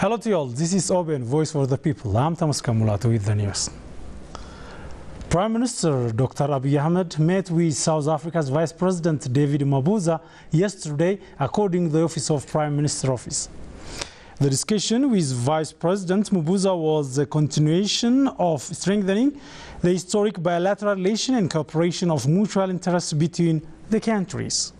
Hello to you all, this is OBN, Voice for the People. I'm Thomas Kamulato with the news. Prime Minister Dr. Abiy Ahmed met with South Africa's Vice President David Mabuza yesterday, according to the Office of Prime Minister Office. The discussion with Vice President Mabuza was a continuation of strengthening the historic bilateral relation and cooperation of mutual interest between the countries.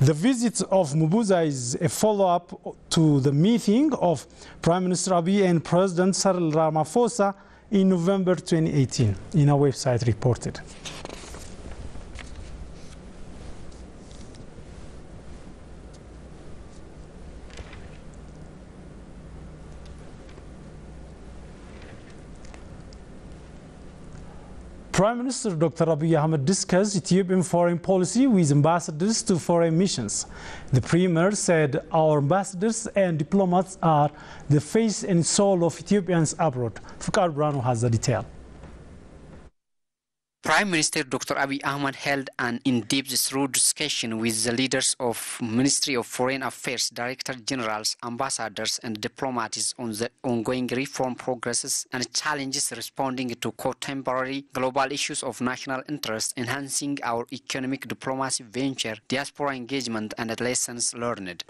The visit of Mabuza is a follow-up to the meeting of Prime Minister Abiy and President Cyril Ramaphosa in November 2018, in our website reported. Prime Minister Dr. Abiy Ahmed discussed Ethiopian foreign policy with ambassadors to foreign missions. The Premier said our ambassadors and diplomats are the face and soul of Ethiopians abroad. Fukar Brano has the detail. Prime Minister Dr. Abiy Ahmed held an in-depth through discussion with the leaders of Ministry of Foreign Affairs, Director Generals, ambassadors and diplomats on the ongoing reform progresses and challenges responding to contemporary global issues of national interest, enhancing our economic diplomacy venture, diaspora engagement and lessons learned.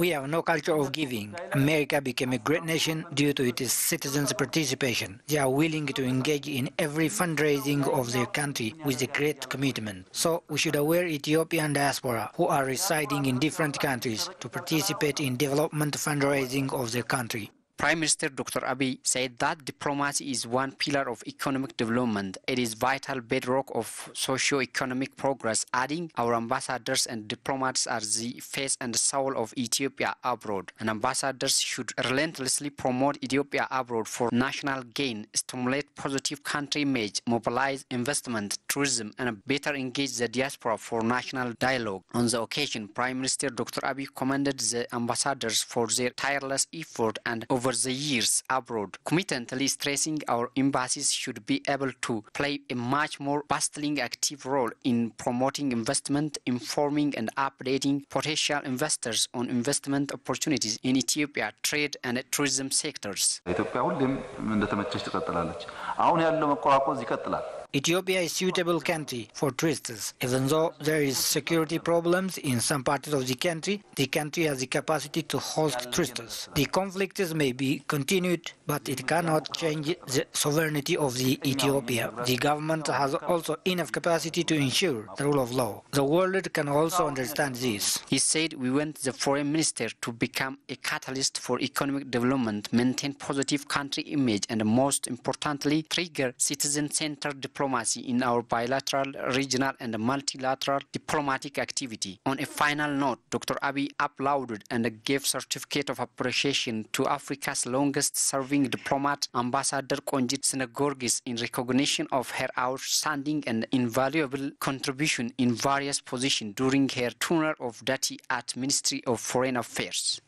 We have no culture of giving. America became a great nation due to its citizens' participation. They are willing to engage in every fundraising of their country with a great commitment. So we should aware Ethiopian diaspora who are residing in different countries to participate in development fundraising of their country. Prime Minister Dr. Abiy said that diplomacy is one pillar of economic development. It is vital bedrock of socio-economic progress, adding our ambassadors and diplomats are the face and soul of Ethiopia abroad. And ambassadors should relentlessly promote Ethiopia abroad for national gain, stimulate positive country image, mobilize investment, tourism, and better engage the diaspora for national dialogue. On the occasion, Prime Minister Dr. Abiy commended the ambassadors for their tireless effort and over the years abroad, committently stressing our embassies should be able to play a much more bustling active role in promoting investment, informing and updating potential investors on investment opportunities in Ethiopia, trade and tourism sectors. Ethiopia is a suitable country for tourists. Even though there is security problems in some parts of the country has the capacity to host tourists. The conflicts may be continued, but it cannot change the sovereignty of the Ethiopia. The government has also enough capacity to ensure the rule of law. The world can also understand this. He said we want the foreign minister to become a catalyst for economic development, maintain positive country image, and most importantly, trigger citizen-centered diplomacy in our bilateral, regional and multilateral diplomatic activity. On a final note, Dr. Abiy applauded and gave certificate of appreciation to Africa's longest-serving diplomat, Ambassador Konjit Senegorgis, in recognition of her outstanding and invaluable contribution in various positions during her tenure of duty at Ministry of Foreign Affairs.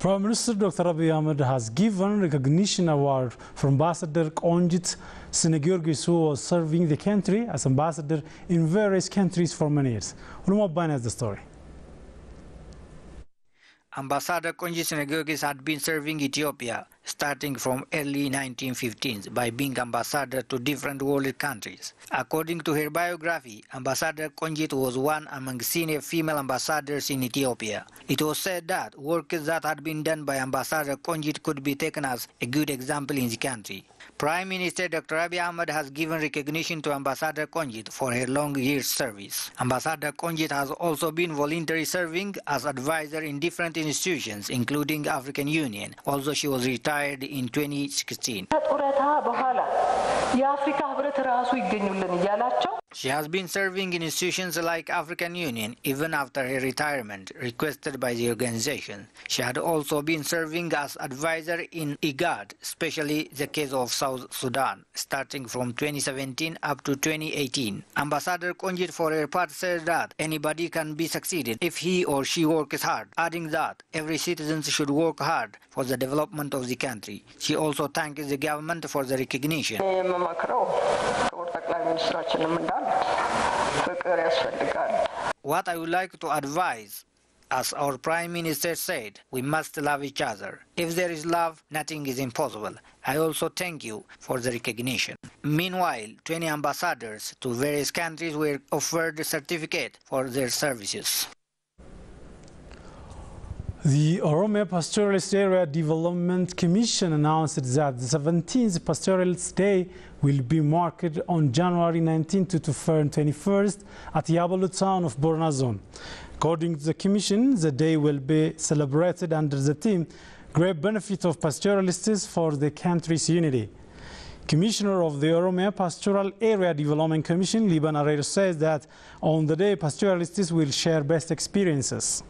Prime Minister Dr. Abiy Ahmed has given recognition award for Ambassador Konjit Senegorgis, who was serving the country as ambassador in various countries for many years. Ulumabban has the story. Ambassador Konjit Senegorgis had been serving Ethiopia starting from early 1915s by being ambassador to different world countries. According to her biography, Ambassador Konjit was one among senior female ambassadors in Ethiopia. It was said that work that had been done by Ambassador Konjit could be taken as a good example in the country. Prime Minister Dr. Abiy Ahmed has given recognition to Ambassador Konjit for her long years service. Ambassador Konjit has also been voluntarily serving as advisor in different institutions, including African Union, although she was retired in 2016. She has been serving in institutions like African Union even after her retirement, requested by the organization. She had also been serving as advisor in IGAD, especially the case of South Sudan, starting from 2017 up to 2018. Ambassador Konjit for her part said that anybody can be succeeded if he or she works hard, adding that every citizen should work hard for the development of the country. She also thanked the government for the recognition. What I would like to advise, as our Prime Minister said, we must love each other. If there is love, nothing is impossible. I also thank you for the recognition. Meanwhile, 20 ambassadors to various countries were offered a certificate for their services. The Oromia Pastoralist Area Development Commission announced that the 17th Pastoralist Day will be marked on January 19 to 21st at Yabalu town of Borna Zone. According to the Commission, the day will be celebrated under the theme Great Benefit of Pastoralists for the Country's Unity. Commissioner of the Oromia Pastoral Area Development Commission, Liban Arero, says that on the day pastoralists will share best experiences.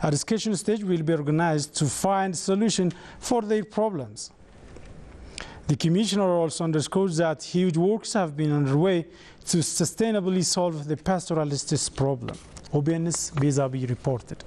A discussion stage will be organized to find a solution for their problems. The Commissioner also underscores that huge works have been underway to sustainably solve the pastoralists' problem. OBN's Bizabi reported.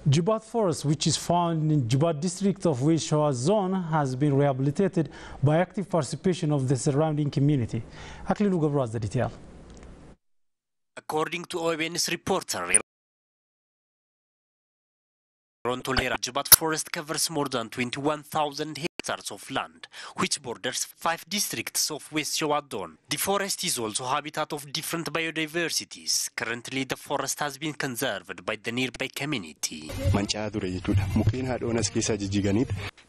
Jubat Forest, which is found in Jubat district of Wishawa zone, has been rehabilitated by active participation of the surrounding community. Aklilu Gabro has the detail. According to OBN's reporter, Jubat Forest covers more than 21,000 hectares of land, which borders 5 districts of West Shawadon. The forest is also habitat of different biodiversities. Currently, the forest has been conserved by the nearby community.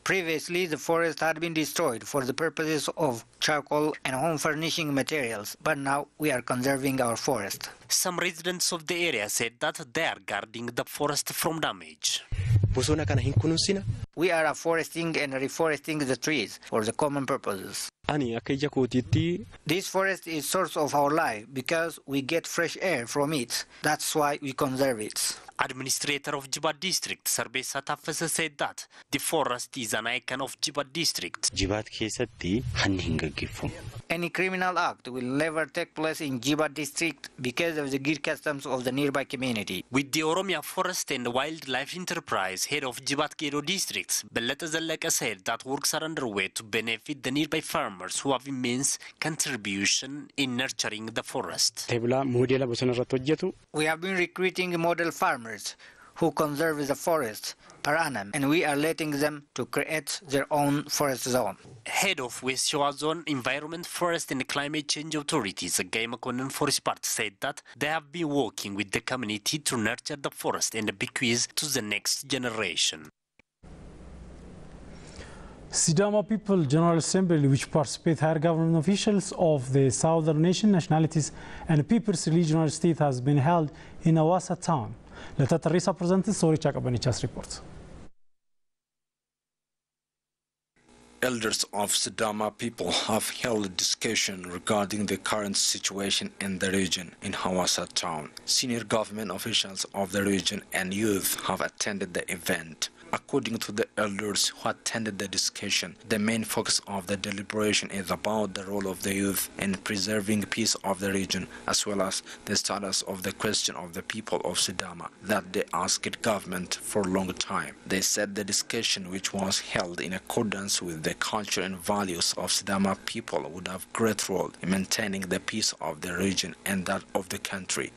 Previously, the forest had been destroyed for the purposes of charcoal and home furnishing materials, but now we are conserving our forest. Some residents of the area said that they are guarding the forest from damage. We are afforesting and reforesting the trees for the common purposes. This forest is source of our life because we get fresh air from it. That's why we conserve it. Administrator of Jibat District, Sarbesa Tafasa, said that the forest is an icon of Jibat District. Any criminal act will never take place in Jibat District because of the good customs of the nearby community. With the Oromia Forest and Wildlife Enterprise, head of Jibat Kero Districts, Beleta Zaleka said that works are underway to benefit the nearby farmers who have immense contribution in nurturing the forest. We have been recruiting model farmers who conserve the forest per annum, and we are letting them to create their own forest zone. Head of West Shawa Zone Environment, Forest and Climate Change Authorities, Gaimakonnen Forest Part, said that they have been working with the community to nurture the forest and bequeath to the next generation. Sidama People General Assembly, which participate higher government officials of the southern nation, nationalities and people's regional state, has been held in Awasa town. Let us represent Sori Chakabanichas report. Elders of Sidama People have held a discussion regarding the current situation in the region in Hawassa town. Senior government officials of the region and youth have attended the event. According to the elders who attended the discussion, the main focus of the deliberation is about the role of the youth in preserving peace of the region, as well as the status of the question of the people of Sidama that they asked government for a long time. They said the discussion, which was held in accordance with the culture and values of Sidama people, would have great role in maintaining the peace of the region and that of the country.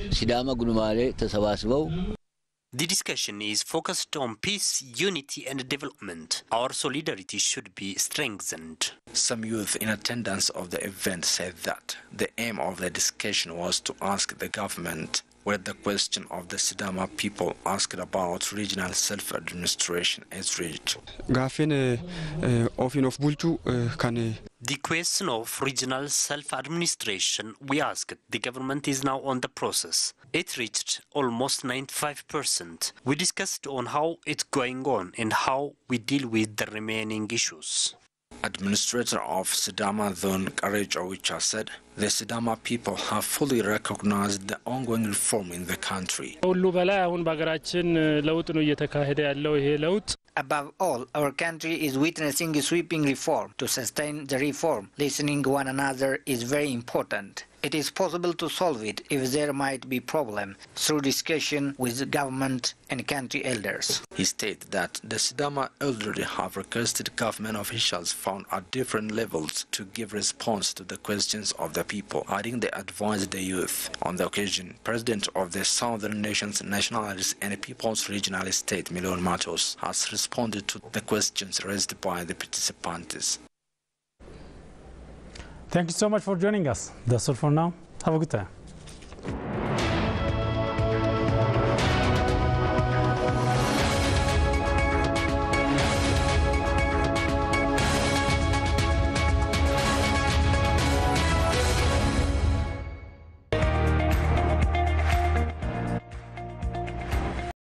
The discussion is focused on peace, unity and development. Our solidarity should be strengthened. Some youth in attendance of the event said that the aim of the discussion was to ask the government where the question of the Sidama people asked about regional self-administration is reached. The question of regional self-administration, we asked, the government is now on the process. It reached almost 95%. We discussed on how it's going on and how we deal with the remaining issues. Administrator of Sidama Zone Karejo Wicha said the Sidama people have fully recognized the ongoing reform in the country. Above all, our country is witnessing a sweeping reform. To sustain the reform, listening to one another is very important. It is possible to solve it if there might be problem through discussion with government and country elders. He stated that the Sidama elderly have requested government officials found at different levels to give response to the questions of the people, adding they advised the youth. On the occasion, President of the Southern Nations Nationalists and People's Regional State, Milion Matos, has responded to the questions raised by the participants. Thank you so much for joining us. That's all for now. Have a good time.